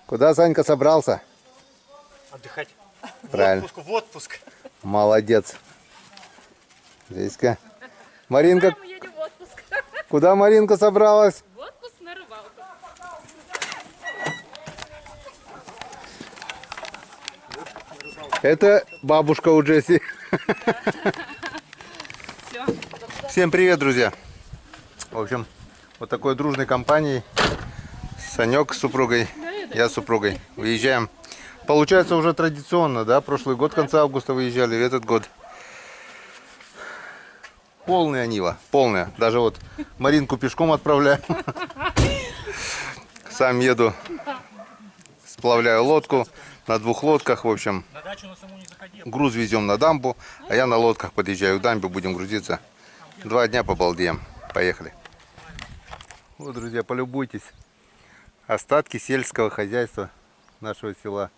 Куда Санька собрался? Отдыхать. Правильно. В отпуск. Молодец. Здесь-ка. Маринка. Куда мы едем в отпуск? Куда Маринка собралась? В отпуск на рыбалку. Это бабушка у Джесси. Все. Всем привет, друзья. В общем, вот такой дружной компанией. Санек с супругой, я с супругой. Выезжаем. Получается уже традиционно, да? Прошлый год в конце августа выезжали, этот год. Полная Нива, полная. Даже вот Маринку пешком отправляю. Сам еду, сплавляю лодку на двух лодках. В общем, груз везем на дамбу, а я на лодках подъезжаю к дамбе, будем грузиться. 2 дня побалдеем. Поехали. Вот, друзья, полюбуйтесь. Остатки сельского хозяйства нашего села.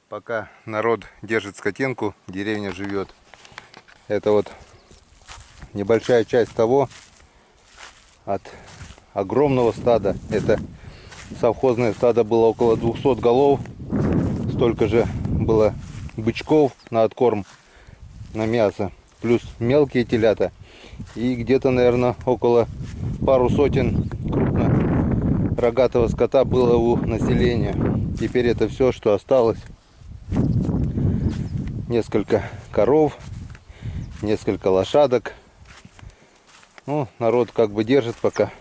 Пока народ держит скотинку, деревня живет. Это вот небольшая часть того от огромного стада. Это совхозное стадо было около 200 голов. Столько же было бычков на откорм, на мясо. Плюс мелкие телята. И где-то, наверное, около пару сотен рогатого скота было у населения. Теперь это все, что осталось. Несколько коров, несколько лошадок. Ну, народ как бы держит пока.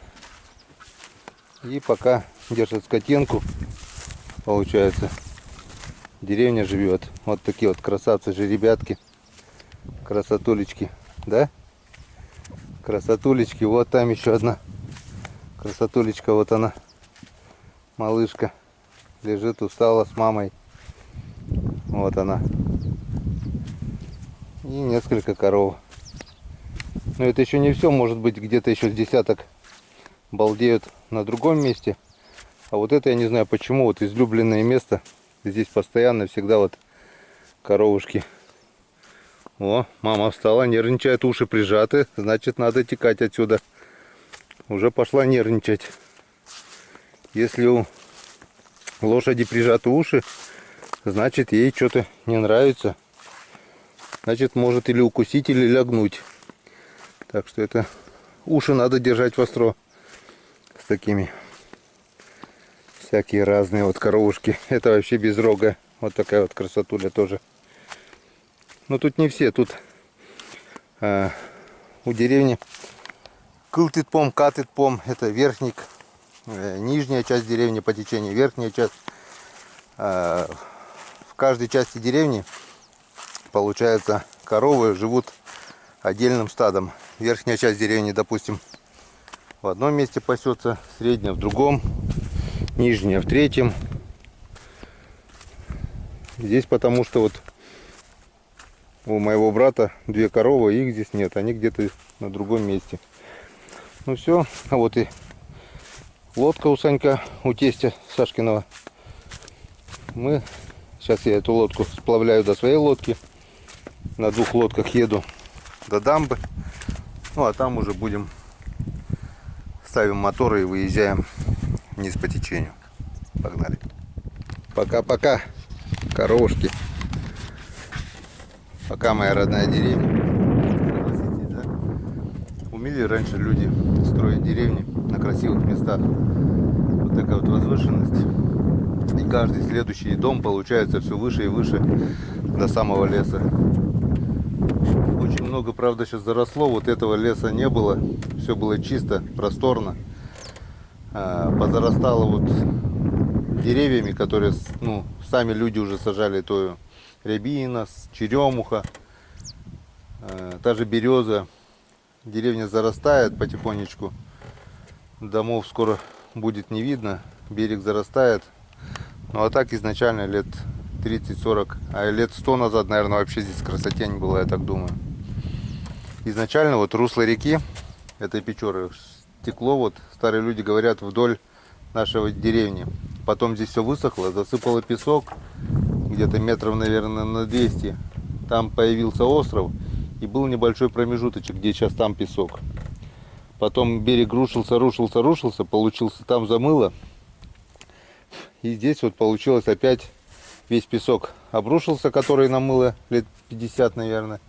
И пока держит скотинку, получается, деревня живет. Вот такие вот красавцы же ребятки. Красотулечки, да? Красотулечки. Вот там еще одна красотулечка, вот она. Малышка лежит, устала с мамой. Вот она. И несколько коров. Но это еще не все. Может быть, где-то еще с десяток балдеют на другом месте. А вот это я не знаю почему. Вот излюбленное место. Здесь постоянно всегда вот коровушки. О, мама встала, нервничает, уши прижаты. Значит, надо текать отсюда. Уже пошла нервничать. Если у лошади прижаты уши, значит, ей что-то не нравится. Значит, может или укусить, или лягнуть. Так что это уши надо держать востро. С такими всякие разные вот коровушки. Это вообще без рога. Вот такая вот красотуля тоже. Но тут не все. Тут у деревни Кылтытпом, Катытпом, это верхник, нижняя часть деревни по течению, верхняя часть. В каждой части деревни, получается, коровы живут отдельным стадом. Верхняя часть деревни, допустим, в одном месте пасется, средняя в другом, нижняя в третьем. Здесь потому что вот у моего брата 2 коровы, их здесь нет, они где-то на другом месте. Ну все, а вот и лодка у Санька, у тестя Сашкиного. Сейчас я эту лодку сплавляю до своей лодки. На 2 лодках еду до дамбы. Ну а там уже ставим моторы и выезжаем вниз по течению. Погнали. Пока-пока, коровушки. Пока, моя родная деревня. Согласитесь, да? Умели раньше люди строить деревни на красивых местах. Вот такая вот возвышенность. И каждый следующий дом получается все выше и выше до самого леса. Очень много, правда, сейчас заросло. Вот этого леса не было. Все было чисто, просторно. Позарастало вот деревьями, которые, ну, сами люди уже сажали. То рябина, черемуха, та же береза. Деревня зарастает потихонечку. Домов скоро будет не видно. Берег зарастает. Ну а так изначально лет 30-40, а лет 100 назад, наверное, вообще здесь красотень была, я так думаю. Изначально вот русло реки, этой Печоры, текло, вот старые люди говорят, вдоль нашего деревни. Потом здесь все высохло, засыпало песок, где-то метров, наверное, на 200. Там появился остров и был небольшой промежуточек, где сейчас там песок. Потом берег рушился, получился там замыло. И здесь вот получилось опять весь песок обрушился, который намыло лет 50, наверное.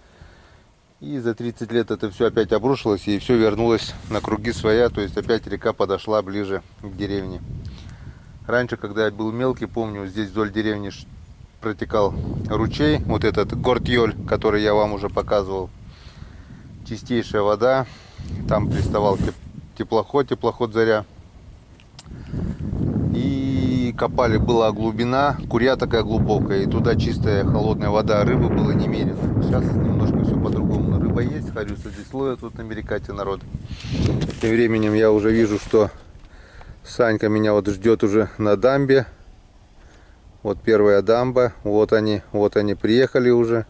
И за 30 лет это все опять обрушилось и все вернулось на круги своя. То есть опять река подошла ближе к деревне. Раньше, когда я был мелкий, помню, здесь вдоль деревни протекал ручей. Вот этот Гортьёль, который я вам уже показывал. Чистейшая вода. Там приставал теплоход «Заря». И копали, была глубина, куря такая глубокая. И туда чистая холодная вода, рыбы было немерено. Сейчас немножко все по-другому. Но рыба есть, харюса здесь ловят вот на Мерикате народ. Тем временем я уже вижу, что Санька меня вот ждет уже на дамбе. Вот первая дамба. Вот они приехали уже.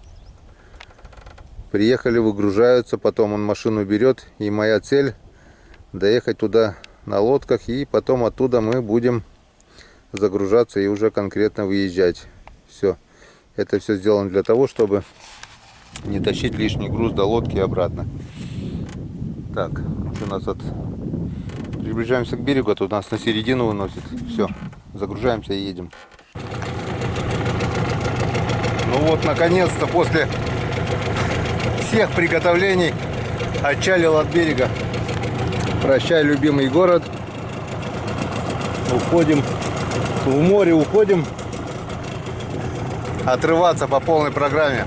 Приехали, выгружаются. Потом он машину берет. И моя цель доехать туда на лодках. И потом оттуда мы будем загружаться и уже конкретно выезжать. Все. Это все сделано для того, чтобы не тащить лишний груз до лодки и обратно. Так, у нас приближаемся к берегу, а тут нас на середину выносит. Все, загружаемся и едем. Ну вот, наконец-то, после всех приготовлений отчалил от берега. Прощай, любимый город. Уходим в море, уходим отрываться по полной программе.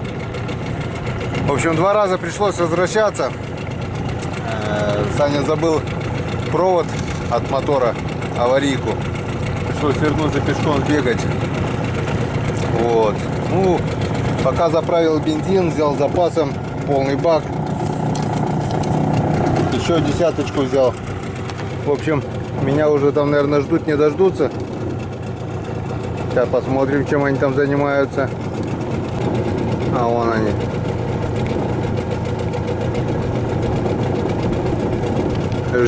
В общем, 2 раза пришлось возвращаться. Саня забыл провод от мотора, аварийку. Пришлось вернуться пешком бегать. Вот. Ну, пока заправил бензин, взял запасом полный бак. Еще 10 взял. В общем, меня уже там, наверное, ждут, не дождутся. Сейчас посмотрим, чем они там занимаются. А вон они.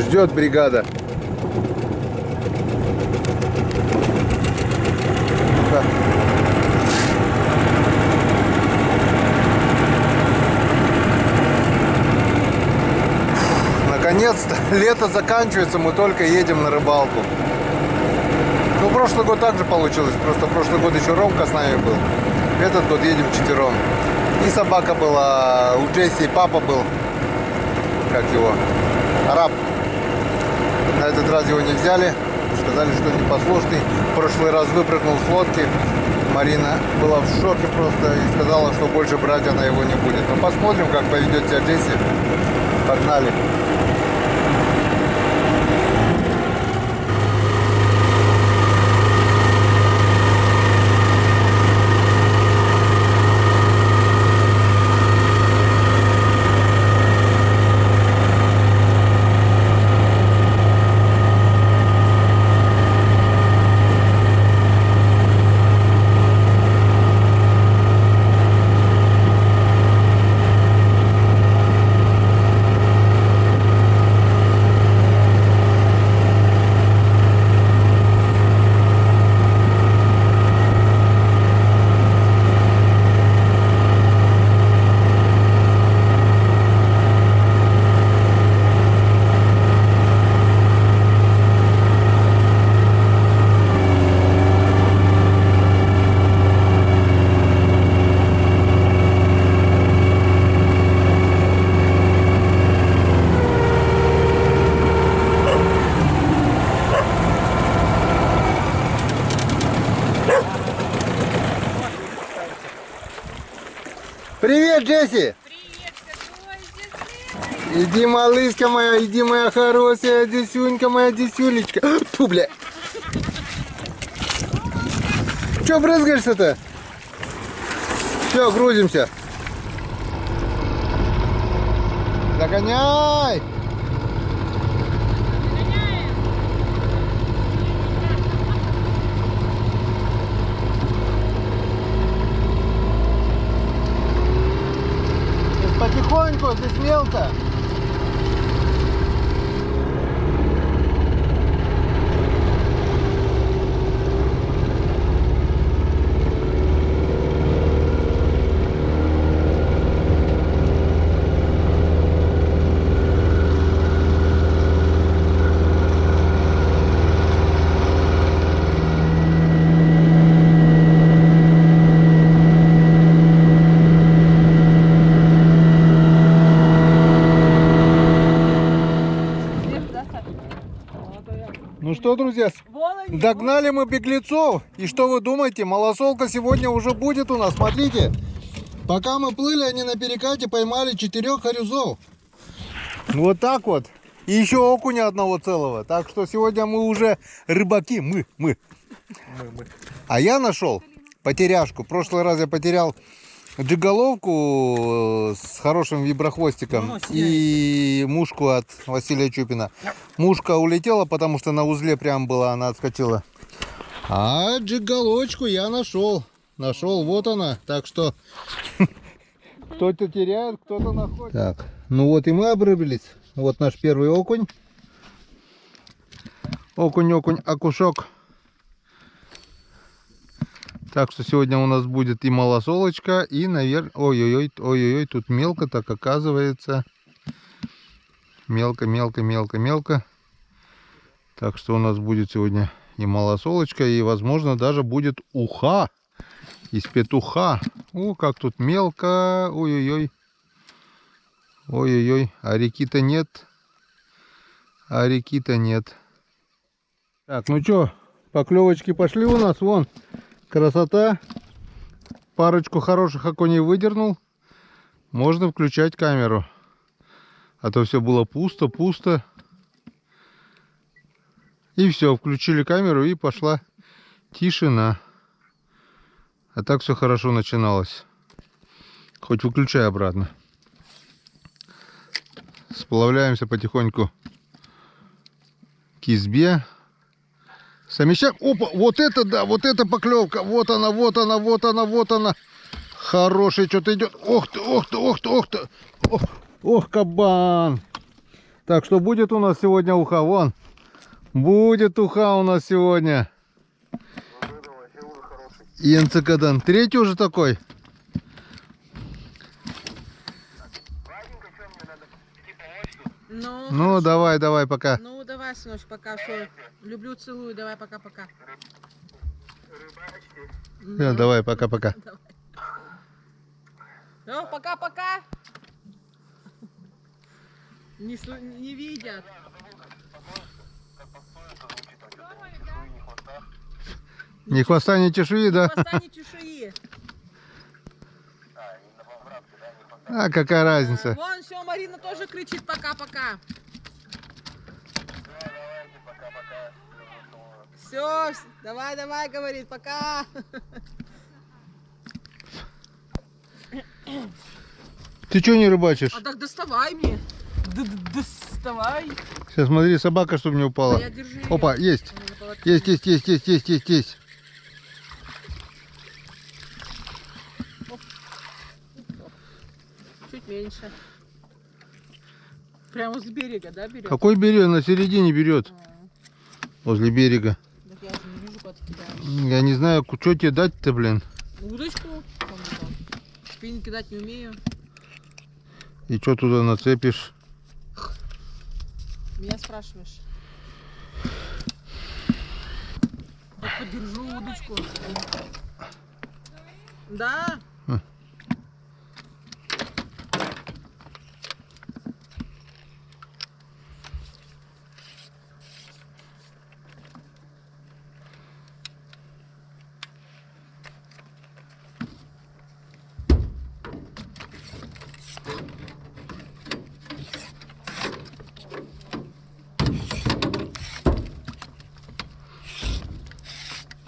Ждет бригада. Да. Наконец-то лето заканчивается, мы только едем на рыбалку. Ну, прошлый год также получилось, просто прошлый год еще Ромка с нами был. Этот год едем вчетвером. И собака была, у Джесси папа был, как его, араб. На этот раз его не взяли, сказали, что непослушный. В прошлый раз выпрыгнул с лодки. Марина была в шоке просто и сказала, что больше брать она его не будет. Ну, посмотрим, как поведет себя Джесси. Погнали. Привет, Джесси! Привет, какой здесь? Иди, малышка моя, иди, моя хорошая, Десюнька моя, Десюлечка. Фу, бля. Че брызгаешься-то? Все, грузимся. Догоняй! Потихоньку, здесь мелко. Ну что, друзья, догнали мы беглецов. И что вы думаете, малосолка сегодня уже будет у нас. Смотрите, пока мы плыли, они на перекате поймали 4 хорюзов. Вот так вот. И еще окуня одного целого. Так что сегодня мы уже рыбаки. Мы. А я нашел потеряшку. В прошлый раз я потерял джиголовку с хорошим виброхвостиком и мушку от Василия Чупина. Мушка улетела, потому что на узле прям была, она отскочила. А джиголовочку я нашел. Вот она. Так что кто-то теряет, кто-то находит. Так, ну вот и мы обрыбились. Вот наш первый окунь. Окунь, окушок. Так что сегодня у нас будет и малосолочка, и, наверное... Ой-ой-ой, тут мелко так оказывается. Мелко. Так что у нас будет сегодня и малосолочка, и, возможно, даже будет уха. Из петуха. О, как тут мелко. Ой-ой-ой. А реки-то нет. Так, ну что, поклевочки пошли у нас, вон. Красота. Парочку хороших окуней выдернул. Можно включать камеру. А то все было пусто. И все, включили камеру и пошла тишина. А так все хорошо начиналось. Хоть выключай обратно. Сплавляемся потихоньку к избе. Совмещаем. Опа, вот это да, вот эта поклевка. Вот она. Хороший что-то идет. Ох ты. Ох, кабан. Так что будет у нас сегодня уха. Вон. Будет уха у нас сегодня. Янцикадан. Третий уже такой. Ну, давай, пока. Ну, давай, сыночек, пока, все. Люблю, целую, давай, пока-пока. Давай, пока-пока. Ну, пока-пока. Не видят. Ни хвоста, ни чешуи, да? Хвоста, ни чешуи. А какая разница? Вон, все, Марина тоже кричит пока-пока. Все, давай, говорит, пока. Ты что не рыбачишь? А так доставай мне. Доставай. Сейчас смотри, собака, чтобы не упала. Я держу её. Опа, есть. Есть. Чуть меньше. Прямо возле берега, да, берет? Какой берет? На середине берет. Возле берега. Так я же не вижу, куда ты кидаешь. Я не знаю, что тебе дать-то, блин. Удочку? Спиннинг кидать не умею. И что туда нацепишь? Меня спрашиваешь. Так подержу удочку. Да?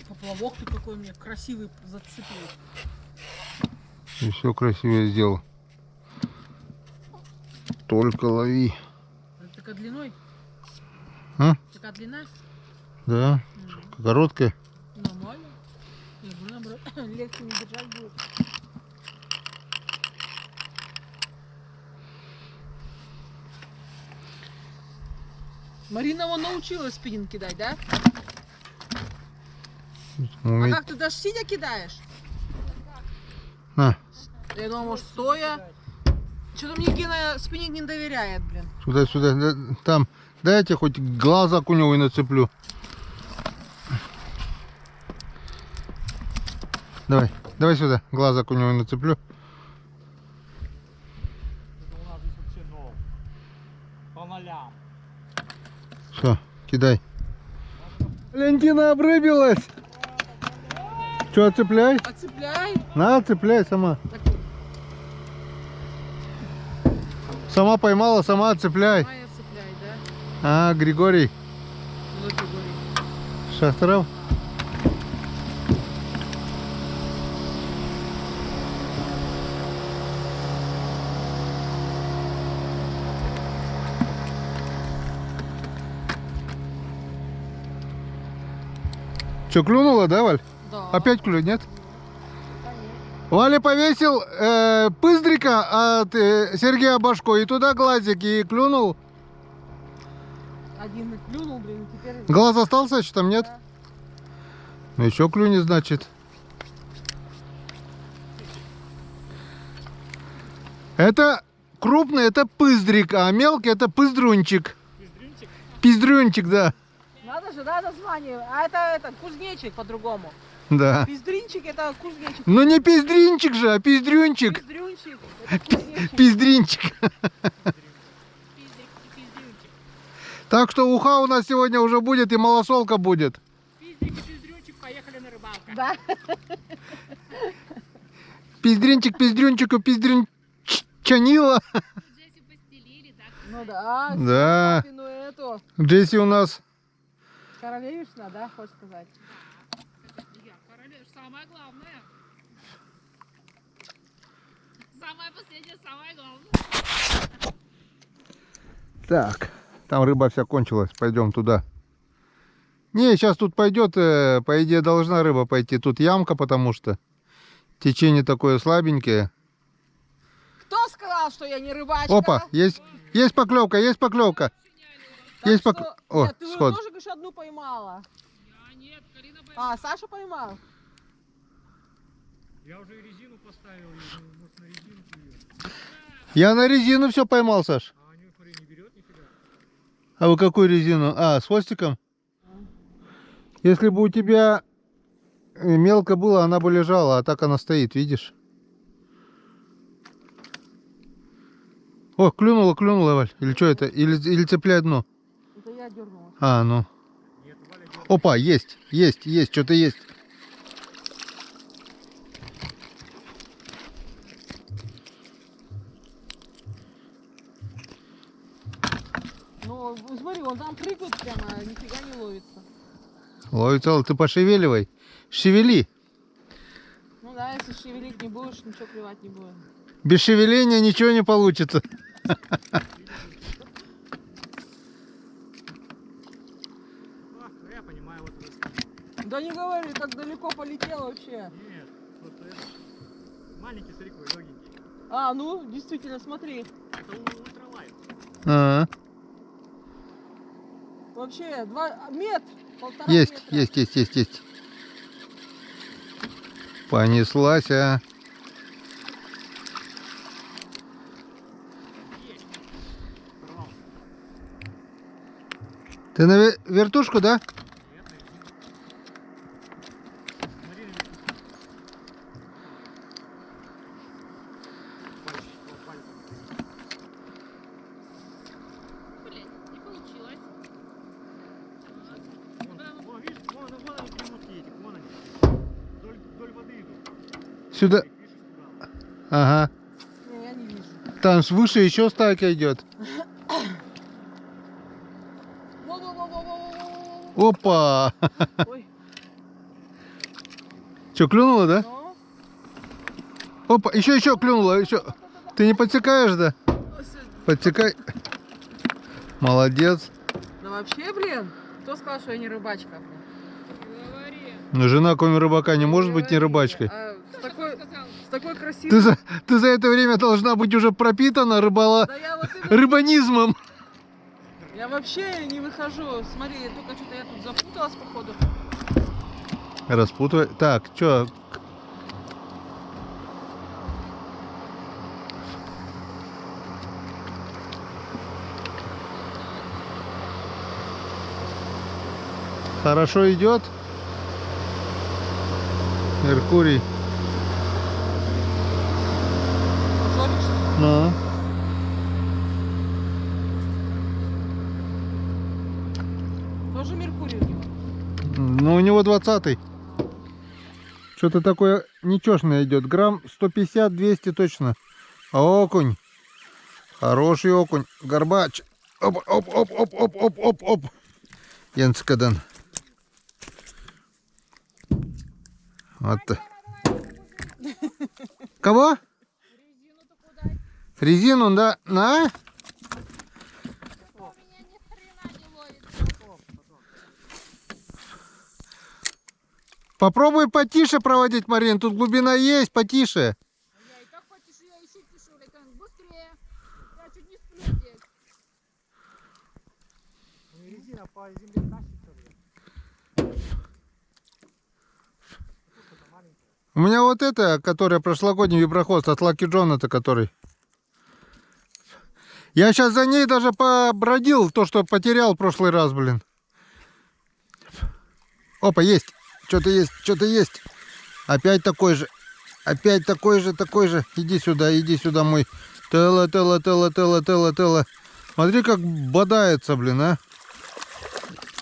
Поплавок ты какой мне красивый зацепил. И все красиво сделал. Только лови. Это такая длиной? А? Такая длина? Да. Короткая. Нормально. Я думаю, наоборот, легче не держать будет. Марина его научилась спиннинг кидать, да? А как ты даже сидя кидаешь? На. Я думаю, может, стоя. Что-то мне Гена спиннинг не доверяет, блин. Сюда. Там. Дайте хоть глаз окуневый нацеплю. Давай сюда. Глаз окуневый нацеплю. Это у нас здесь вообще ноль. По нолям. Все, кидай. Валентина обрыбилась. Че, цепляй? Отцепляй. На, цепляй сама. Сама поймала, сама отцепляй. Давай отцепляй, да? А, Григорий Ну, Григорий. Шахтеров. Че, клюнула, да, Валь? Да. Опять клюнет, нет? Валя повесил пыздрика от Сергея Башко и туда глазик и клюнул. Один клюнул, блин, и теперь... Глаз остался еще там, нет? Да. Ну еще клюнет, значит. Это крупный, это пыздрик, а мелкий это пыздрунчик. Пиздрюнчик? Пиздрюнчик, да. Надо же, да, название. А это кузнечик по-другому. Да. Пиздринчик это кузнечик. Ну не пиздринчик же, а пиздрюнчик. Пиздрюнчик это кузнечик. Пиздринчик. Пиздик и пиздрючик. Так что уха у нас сегодня уже будет и малосолка будет. Пиздик и пиздрючик, поехали на рыбалку. Да. Пиздринчик, пиздрюнчику, пиздрюнчанила. Джесси постелили, так? Ну да. Да. Ну эту. Джесси у нас. Королевишна, да, хочешь сказать? Я королева, самое главное. Самое последнее, самое главное. Так, там рыба вся кончилась. Пойдем туда. Не, сейчас тут пойдет, по идее, должна рыба пойти. Тут ямка, потому что течение такое слабенькое. Кто сказал, что я не рыбачка? Опа, есть поклевка, есть поклевка. Так есть что- пок- О, Нет, ты сход. тоже, говоришь, одну поймала. Я нет, Карина поймала. А, Саша поймал? Я уже и резину поставил, и, может, на резинку ее. Я на резину все поймал, Саш. А они, смотри, не берет нифига. А вы какую резину? А, с хвостиком? Если бы у тебя мелко было, она бы лежала, а так она стоит, видишь? О, клюнула, Валь. Или что это? Или цепляет дно? Это я дернула. А, ну. Нет, Валя делает. Опа, есть, что-то есть. Ну, смотри, он там прыгает прямо, а нифига не ловится. Ловится, ты пошевеливай. Шевели. Ну да, если шевелить не будешь, ничего клевать не будет. Без шевеления ничего не получится. А, я понимаю, вот это. Да не говори, так далеко полетел вообще. Нет, просто это. Маленький, смотри, какой легенький. А, ну, действительно, смотри. Это ультралайт. А, Вообще, метр, полтора есть, метра. есть. Понеслась, а. Порвал. Ты на вертушку, да? Нет, на резину. Смотри, на резину. Пальчик. Блин, не получилось. Вон, видишь, вон они перемотки эти, вон они. Вдоль воды идут. Сюда. Видишь, испугал. Ага. Не, я не вижу. Там свыше еще стайка идет. Во-во-во-во-во-во-во-во. Опа! Ой, Что, клюнула, да? ну. Опа, еще клюнула, еще. Ты не подсекаешь, да? Подсекай. Молодец. Да вообще, блин, кто сказал, что я не рыбачка? Блин? Не говори. Но жена кроме рыбака не может быть не говори. рыбачкой. А Сказал. с такой красивой... Ты за это время должна быть уже пропитана Да я вот именно- рыбанизмом. Я вообще не выхожу. Смотри, только что-то я тут запуталась, походу. Распутывай. Так, что? Хорошо идет. Меркурий. Жорик, что ли? Ну. Тоже Меркурий у него. Ну, у него 20-й. Что-то такое ничешное идет. Грамм 150-200 точно. А окунь. Хороший окунь. Горбач. Оп, оп, оп, оп, оп, оп, оп, оп. Янцкадан. Вот. Кого? Резину, да? На? Попробуй потише проводить, Марин. Тут глубина есть, потише. Я и так потише, я еще тише, Лейкан, быстрее. Я чуть не сплю здесь. Ну и резина по земле тащится, блядь. Что-то маленькое. У меня вот это, которая прошлогодний виброхвост от Лаки Джона-то, который. Я сейчас за ней даже побродил, то, что потерял в прошлый раз, блин. Опа, есть. Что-то есть, что-то есть. Опять такой же. Опять такой же, такой же. Иди сюда, мой. Тела. Смотри, как бодается, блин, а.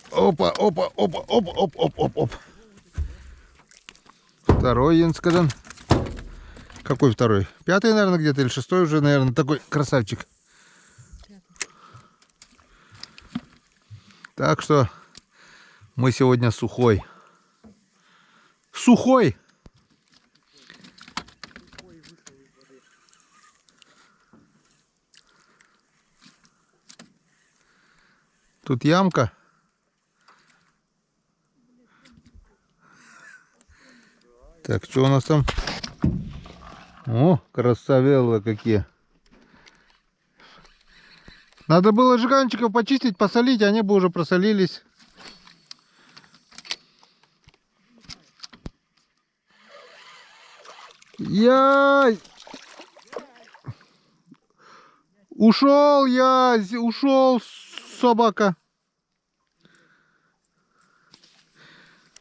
Опа. Оп. Второй Янцкадан. Какой второй? 5-й, наверное, где-то, или 6-й уже, наверное, такой красавчик. Так что мы сегодня сухой. Сухой! Тут ямка. Так, что у нас там? О, красавеллы какие. Надо было жиганчиков почистить, посолить, они бы уже просолились. Яй! Ушел я, ушел собака.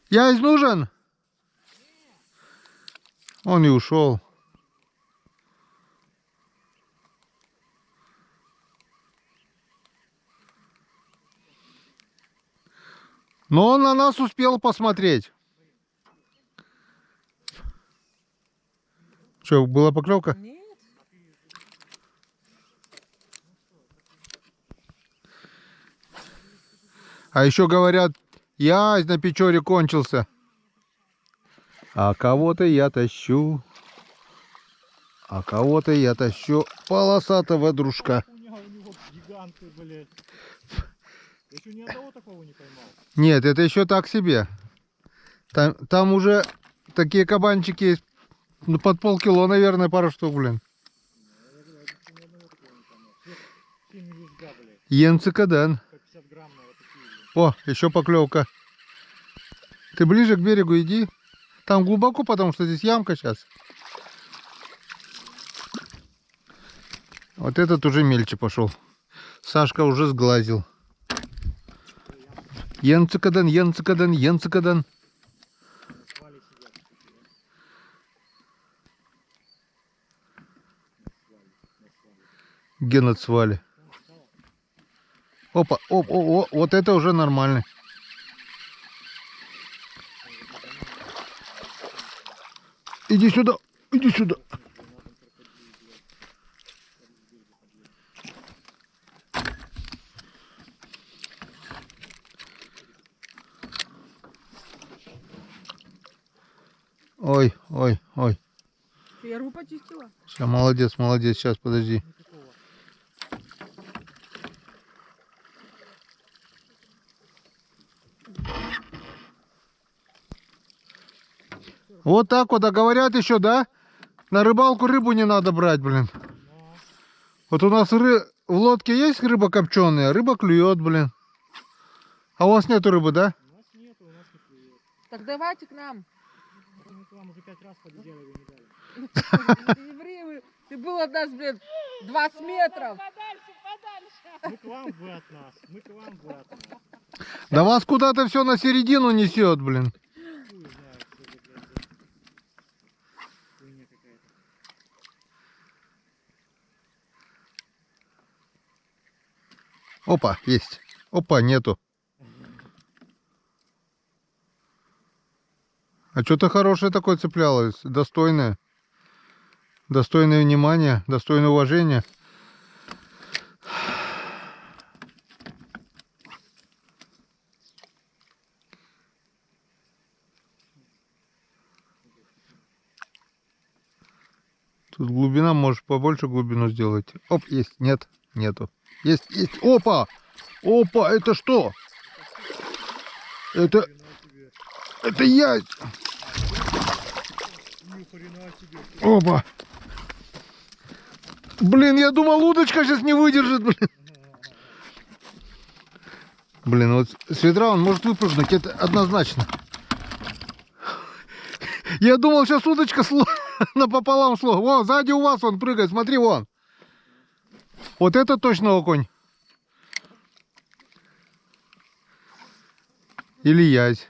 Язь нужен? Он и ушел. Но он на нас успел посмотреть. Что, была поклевка? Нет. А еще говорят, язь на Печоре кончился. А кого-то я тащу. Полосатого дружка. У него гиганты, блядь. Я еще ни одного такого не поймал. Нет, это еще так себе. Там уже такие кабанчики ну, под полкило, наверное, пару штук, блин. Сильный визга, блядь. Янцкадан. По 50 грамм, наверное, такие, блядь. О, еще поклевка. Ты ближе к берегу иди. Там глубоко, потому что здесь ямка сейчас. Вот этот уже мельче пошел. Сашка уже сглазил. Янцкадан. Свали сидят. Генат свали. Опа, вот это уже нормально. Иди сюда. Ой. Я рыбу почистила. Всё, молодец. Сейчас, подожди. Вот так вот, а говорят еще, да? На рыбалку рыбу не надо брать, блин. Вот у нас в лодке есть рыба копченая, рыба клюет, блин. А у вас нету рыбы, да? У нас нету, у нас не клюет. Так давайте к нам. Мы к вам уже 5 раз подъезжали, вы не дали. Не ври, ты был от нас, блин, 20 метров. Мы к вам, вы от нас. Мы к вам, вы от нас. Да вас куда-то все на середину несет, блин. Хуй знает, что это, блядь, за хуйня какая-то. Опа, есть. Опа, нету. А что-то хорошее такое цеплялось, достойное. Достойное внимания, достойное уважения. Тут глубина, можешь побольше глубину сделать. Оп, есть, нет, нету. Есть, есть, опа! Опа, это что? Это я. Опа. Блин, я думал, удочка сейчас не выдержит, блин. Блин, вот с ведра он может выпрыгнуть, это однозначно. Я думал, сейчас удочка напополам шло. Вон, сзади у вас он прыгает, смотри, вон. Вот это точно окунь. Или язь.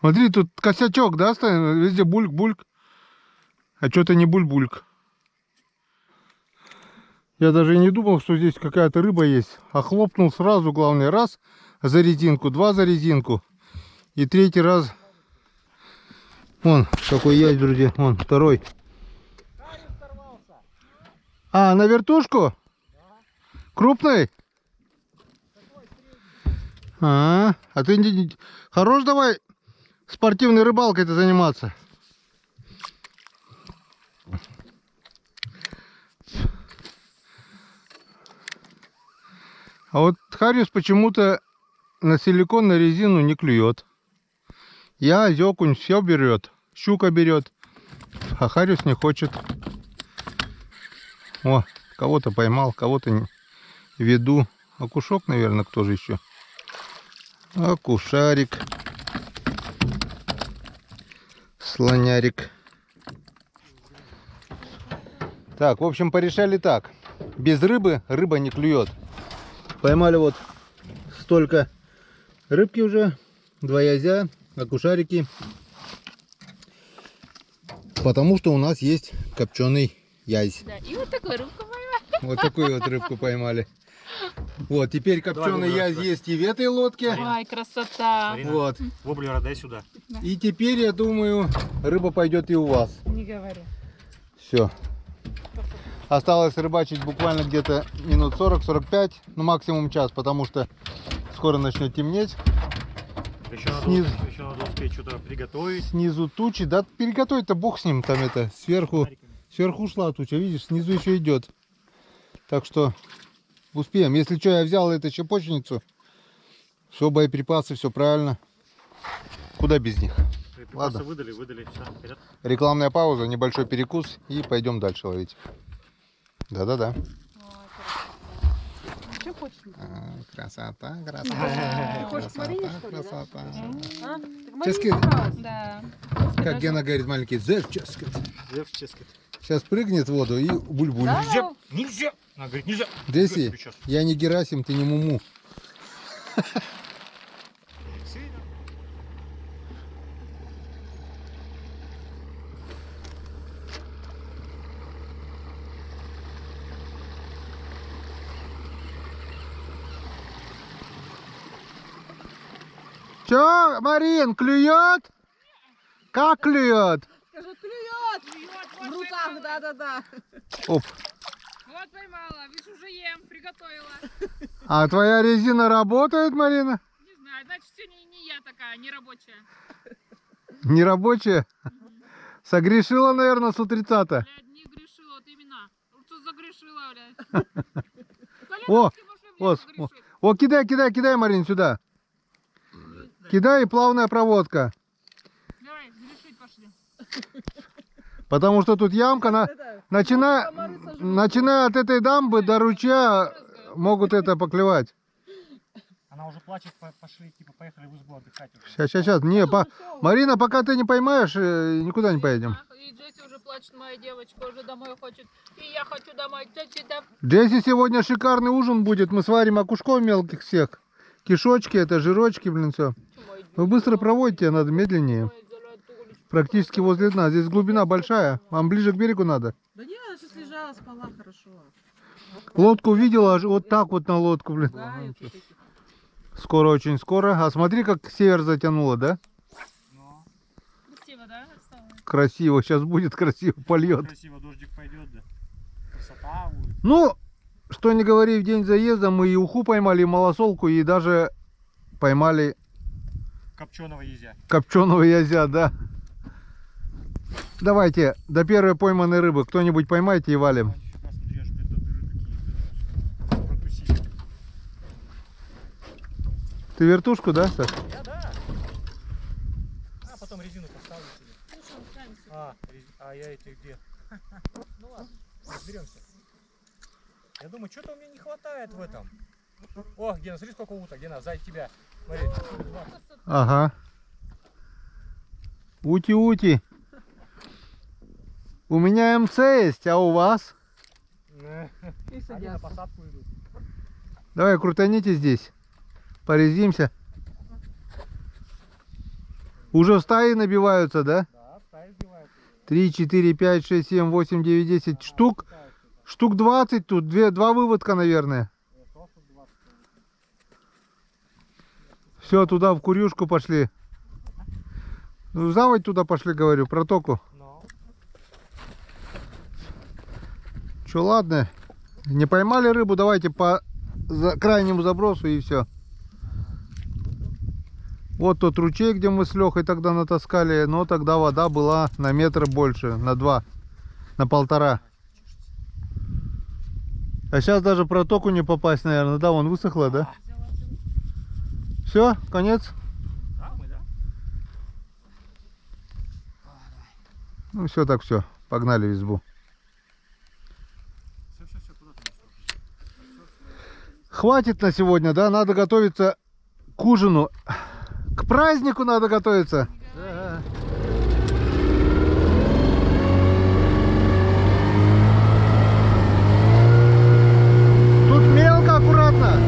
Смотри, тут косячок, да, стоит? Везде бульк-бульк. А что-то не буль-бульк. Я даже и не думал, что здесь какая-то рыба есть. А хлопнул сразу, главное, раз за резинку, два за резинку. И третий раз. Вон, какой язь, друзья. Вон, второй. А, на вертушку? Крупный? А ты хорош давай спортивной рыбалкой-то заниматься. А вот хариус почему-то на силикон, на резину не клюет. Язь, окунь, все берет. Щука берет. А хариус не хочет. О, кого-то поймал, кого-то веду. Окушок, наверное, кто же еще? Окушарик. Слонярик. Так, в общем, порешали так. Без рыбы рыба не клюет. Поймали вот столько рыбки уже. Два язя, окушарики. Потому что у нас есть копченый язь. Да, и вот такой рыбку поймали. Вот такую вот рыбку поймали. Вот, теперь копченый язь есть и в этой лодке. Ай, красота. Марина, Вот. воблера дай сюда. И теперь, я думаю, рыба пойдет и у вас. Не говори. Все. Осталось рыбачить буквально где-то минут 40-45, ну максимум час, потому что скоро начнет темнеть. Еще надо, Снизу. еще надо успеть что-то приготовить. Снизу тучи, да переготовить-то бог с ним, там это, сверху шла туча, видишь, снизу еще идет. Так что успеем. Если что, я взял эту чепочницу, все, боеприпасы, все правильно. Куда без них? Ладно. Выдали, все, вперед. Рекламная пауза, небольшой перекус и пойдем дальше ловить. Да-да-да. Что хочешь? Красота, Ты красота. хочешь к Марине, что ли, да? Красота. А? Так Марина Ческет. собралась. Да. Как Гена говорит, маленький, зев ческет. Зев ческает. Сейчас прыгнет в воду и буль-буль. Да? Нельзя! Нельзя! Она говорит, нельзя! Деси, Сейчас. я не Герасим, ты не Муму. Че, Марин, клюет? Как клюет? Скажи, клюет! В руках, да-да-да. Оп. Вот поймала, видишь, уже ем, приготовила. А твоя резина работает, Марина? Не знаю, значит, сегодня не я такая, не рабочая. Не рабочая? Согрешила, наверное, с утреца-то. Блядь, не грешила, вот именно. Вот что загрешила, блядь. О, Коленочки пошли, блядь, о, грешить. о, кидай, кидай, кидай, Марин, сюда. Кидай и плавная проводка. Давай, грешить пошли. Потому что тут ямка, начиная от этой дамбы до ручья, могут это поклевать. Она уже плачет, пошли, типа, поехали в избу отдыхать. Сейчас. Не, Марина, пока ты не поймаешь, никуда не поедем. И Джесси уже плачет, моя девочка уже домой хочет. И я хочу домой. Джесси, да. Джесси, сегодня шикарный ужин будет. Мы сварим окушков мелких всех. Кишочки, это жирочки, блин, все. Вы быстро проводите, надо медленнее. Практически возле дна. Здесь глубина большая. Вам ближе к берегу надо. Да не, она сейчас лежала, спала хорошо. Лодку увидела, аж вот так вот на лодку, блин. Да, и вот эти. Скоро, очень скоро. А смотри, как север затянуло, да? Красиво, да? Стало? Красиво. Сейчас будет красиво, польет. Красиво, дождик пойдет, да. Красота будет. Ну, что не говори, в день заезда мы и уху поймали, и малосолку, и даже поймали Копченого езя. копченого язя, да. Давайте, до первой пойманной рыбы кто-нибудь поймайте и валим. Нифига, смотри, аж, блин, до дыры такие. Прокусили. Ты вертушку, да, Саш? Я, да. А, потом резину поставлю себе. Ну что, тянется. А я эти где? Ну ладно, разберемся. Я думаю, что-то у меня не хватает в этом. О, Гена, смотри, сколько уток. Гена, сзади тебя. Смотри. Ага. Ути-ути. У меня МЦ есть, а у вас? И Они на садятся. посадку идут. Давай, крутаните здесь. Порезимся. Уже в стаи набиваются, да? Да, стаи сбиваются. 3, 4, 5, 6, 7, 8, 9, 10 штук. Штук 20 тут. Два выводка, наверное. Все, туда в курюшку пошли. Ну, в заводь туда пошли, говорю, протоку. Но. Че, ладно. Не поймали рыбу, давайте по крайнему забросу и все. Вот тот ручей, где мы с Лехой тогда натаскали, но тогда вода была на метр больше, на 2, на 1,5. А сейчас даже протоку не попасть, наверное, да, вон высохла, да? Все, конец? Да, мы, да? Ну все, так все, погнали в избу. Все, куда ты? Хватит на сегодня, да? Надо готовиться к ужину. К празднику надо готовиться. Да. Тут мелко, аккуратно.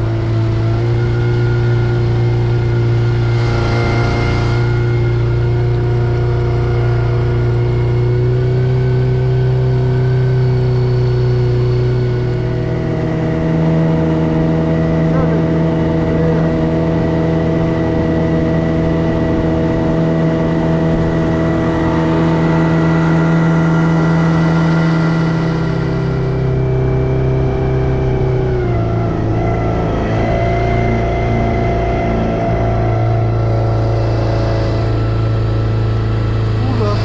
Ужас.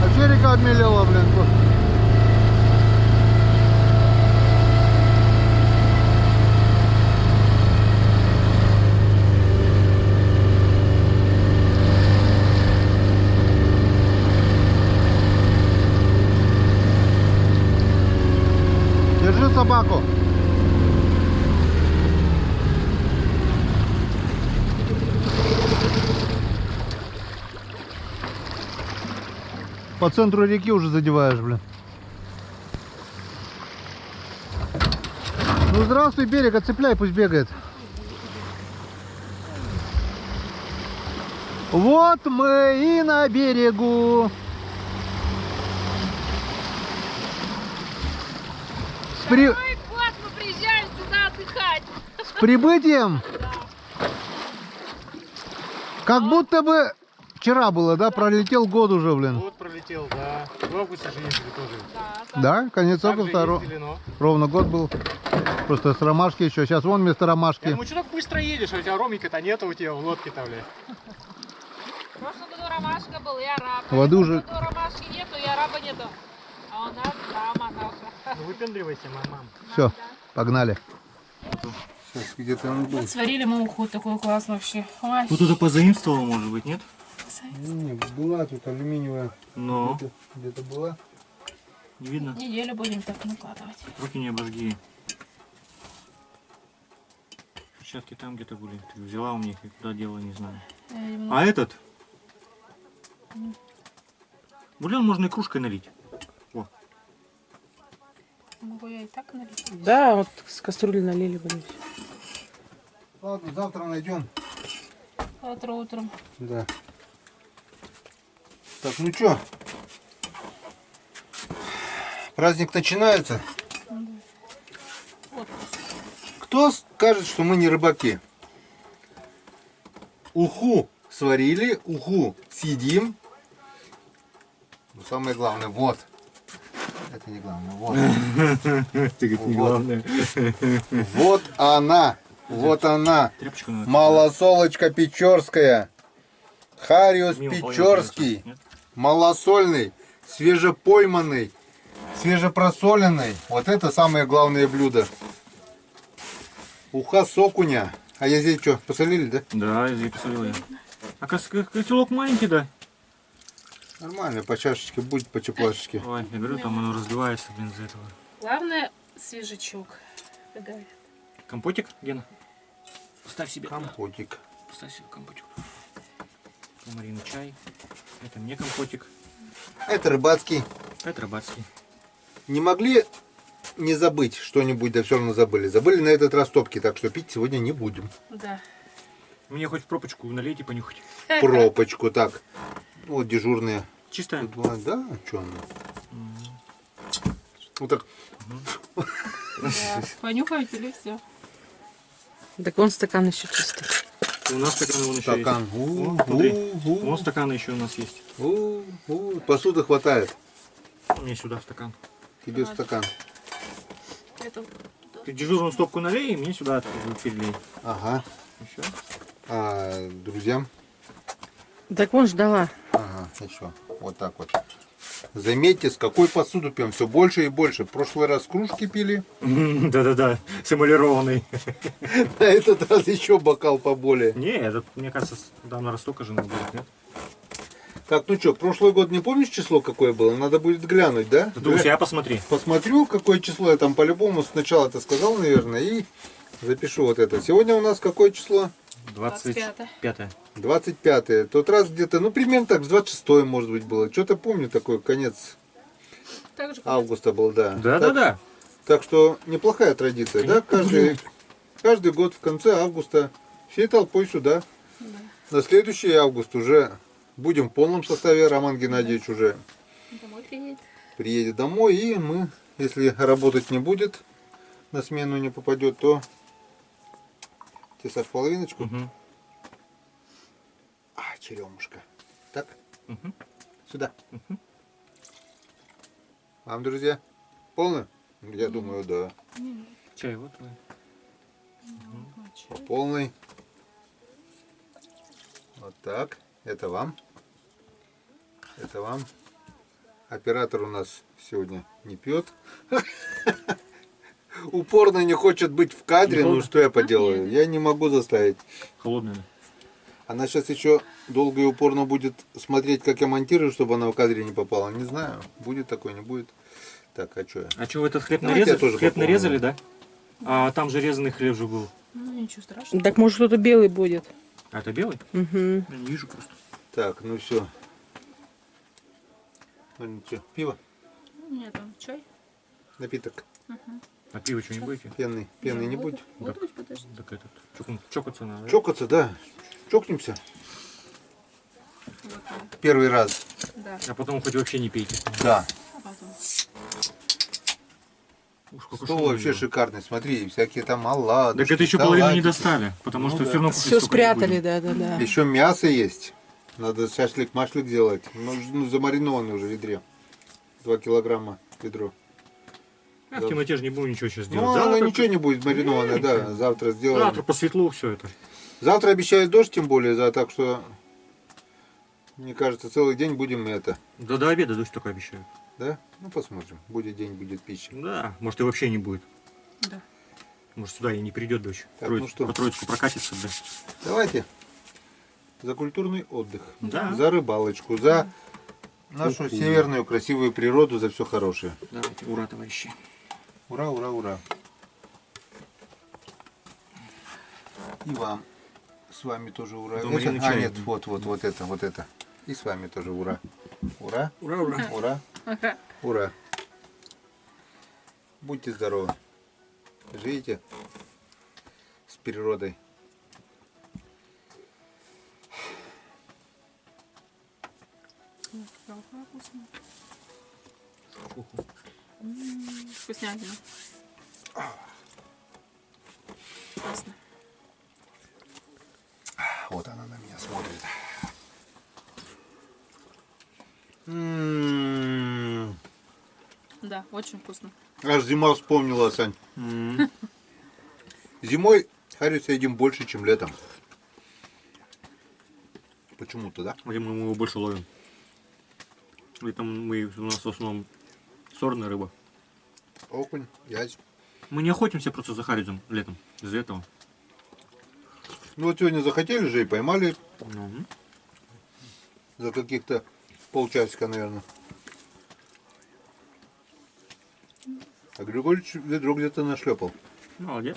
Вообще река обмелела, блин. Держи собаку. По центру реки уже задеваешь, блин. Ну здравствуй, берег, отцепляй, пусть бегает. Вот мы и на берегу. Второй год мы приезжаем сюда отдыхать. С прибытием. Как будто бы вчера было, да? Пролетел год уже, блин. Вот пролетел, да. В августе же ездили тоже. Да, конец Так же августа, ездили, но. ровно год был. Просто с ромашки еще. Сейчас вон вместо Я ромашки. думаю, что так быстро едешь, а у тебя ромика-то нету у тебя в лодке-то, бля. В прошлом году ромашка был, и араб. Воды В уже- этом году ромашки нету, и араба нету. А у нас драма наша. Ну выпендривайся, мам. Все, погнали. Сейчас где-то он был. Сварили мы уху такую классную вообще. Ой. Вот это позаимствовал, может быть, нет? Не, была тут алюминиевая. Но. Где-то была. Не видно? Неделю будем так накладывать. Руки не обожги. Перчатки там где-то были. Ты взяла у них и куда дела, не знаю. А этот? Бульон можно и кружкой налить. Могу я и так налить? Да, вот с кастрюли налили будем. Ладно, завтра найдем. Завтра утром. Да. Так, ну чё? Праздник начинается. Вот. Кто скажет, что мы не рыбаки? уху сварили, уху съедим. Но самое главное, вот. Это не главное, вот. не главное. Вот она. Вот она. Тряпочку надо. Малосолочка печорская. Хариус Мимо печорский. нет? Малосольный, свежепойманный, свежепросоленный. Вот это самое главное блюдо. Уха с окуня. А я здесь что, посолили, да? Да, я посолил я. А котелок маленький, да? Нормально, по чашечке будет, по чеплашечке. Ой, я говорю, там оно разбивается, блин, из-за этого. Главное, свежачок. как говорят. Компотик, Гена? Ставь себе. Компотик. Ставь себе компотик. У Марины чай. Это мне компотик. Это рыбацкий. Это рыбацкий. Не могли не забыть что-нибудь, да все равно забыли. Забыли на этот раз топки, так что пить сегодня не будем. Да. Мне хоть в пробочку налейте понюхать. Пробочку, так. Вот дежурные. Чистая? Да, что она? Вот так. Да. Понюхайте или все. Так вон стакан еще чистый. У нас стакан вон еще Стакан. есть. Вон стаканы еще у нас есть. Посуды хватает. Мне сюда стакан. Тебе стакан. Это... Ты дежурную стопку налей, и мне сюда перелей. Ага. Еще. А друзьям? Так вон ждала. Ага, еще. Вот так вот. Заметьте, с какой посуду пьем. Все больше и больше. В прошлый раз кружки пили. Да-да-да, сэмалированный. На этот раз еще бокал поболее. Не, этот, мне кажется, давно раз столько же надо будет, нет? Так, ну что, прошлый год не помнишь число какое было? Надо будет глянуть, да? Ты у себя посмотри. Посмотрю, какое число я там по-любому сначала это сказал, наверное, и запишу вот это. Сегодня у нас какое число? 25. 25-е. Тот раз где-то, ну, примерно так, 26-е, может быть, было. Что-то помню, такой конец Так же, как августа был, да. Да-да-да. Так что неплохая традиция, да? Каждый год в конце августа всей толпой сюда. На следующий август уже будем в полном составе. Роман Геннадьевич уже домой приедет. приедет домой, и мы, если работать не будет, на смену не попадет, то тесак половиночку. Угу. А, черемушка. Так, Угу. сюда. Вам, друзья, полно? Я думаю, да. Чай вот твой. По полной. Вот так. Это вам. Это вам. Оператор у нас сегодня не пьет. Упорно не хочет быть в кадре. Ну что я поделаю? Я не могу заставить. Холодный. Она сейчас еще долго и упорно будет смотреть, как я монтирую, чтобы она в кадре не попала. Не знаю, будет такой, не будет. Так, а что я? А что, вы этот хлеб Давайте я нарезали? тоже Хлеб попробую. нарезали, да? А там же резанный хлеб же был. Ну, ничего страшного. Так может кто-то белый будет. А это белый? Угу. Я не вижу просто. Так, ну все. Ну что, пиво? У меня там чай. Напиток. А пиво что, не будете? Пенный. Пенный не будет? Буду, подожди. Так этот, чокаться надо, да? Чокаться, да. Чокнемся. Вот он. Первый раз. Да. А потом хоть вообще не пейте. Да. А потом. Уж сколько Стол шума вообще было. шикарный. Смотри, всякие там оладушки. Так это еще половину не салатики. достали, потому Ну что да. все равно Все кушать столько не спрятали, будем. да. Еще мясо есть. Надо шашлык-машлык делать. Ну, замаринованный уже в ведре. 2 килограмма ведро. А в темноте же не будем ничего сейчас Ну, делать. оно Завтра, ничего не будет маринованное, да. Завтра сделаем. завтра по светлу все это. Завтра обещают дождь, тем более, да, так что, мне кажется, целый день будем это. Да до обеда дождь только обещают. Да? Ну, посмотрим. Будет день, будет пища. Да, может и вообще не будет. Да. Может сюда и не придет дождь. Так, ну что? По троечку прокатится, да. Давайте за культурный отдых. Да. За рыбалочку, за нашу северную красивую природу, за все хорошее. Давайте, ура, товарищи. Ура, ура, ура. И вам. С вами тоже ура. Дома Это- Марина а, чай. нет, вот это. И с вами тоже ура. Ура, Ура, ура. ура, ура. Будьте здоровы. Живите с природой. Какая вкусная. Вкуснятина. Вкусно. Вот она на меня смотрит. Да, очень вкусно. Аж зима вспомнила, Сань. Зимой хариуса едим больше, чем летом. Почему-то, да? Где мы его больше ловим. Летом у нас в основном сорная рыба. Окунь, язь. Мы не охотимся просто за харизом летом. Из-за этого. Ну вот сегодня захотели же и поймали Ну, за каких-то полчасика, наверное. А Григорьевич ведро где-то нашлепал. молодец.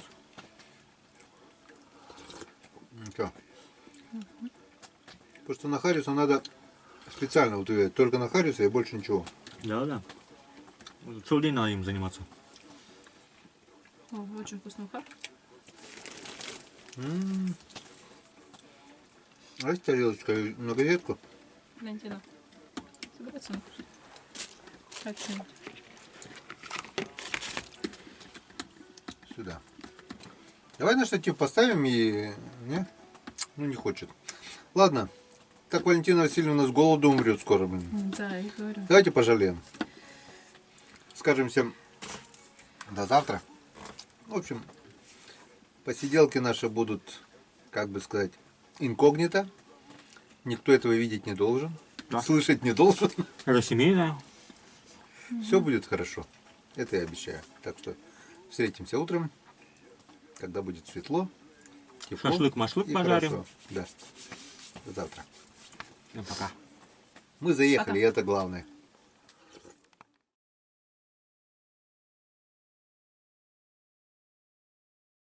Ничего. Просто на хариуса надо специально утывать. Только на хариуса и больше ничего. Да. Целый день надо им заниматься. О, очень вкусный хар. А есть тарелочка на газетку? Валентина. Собираться на вкус. Как что-нибудь. Сюда. Давай на штатив поставим и... Не? Ну не хочет. Ладно. Так Валентина Васильевна с голоду умрет скоро. Блин. Да, я говорю. Давайте пожалеем. Скажем всем до завтра. В общем, посиделки наши будут, как бы сказать, инкогнито. Никто этого видеть не должен. Да. Слышать не должен. Это семейное. Все будет хорошо. Это я обещаю. Так что встретимся утром, когда будет светло, тепло. Шашлык-машлык и пожарим. хорошо. Да. До завтра. Всем пока. Мы заехали, и это главное.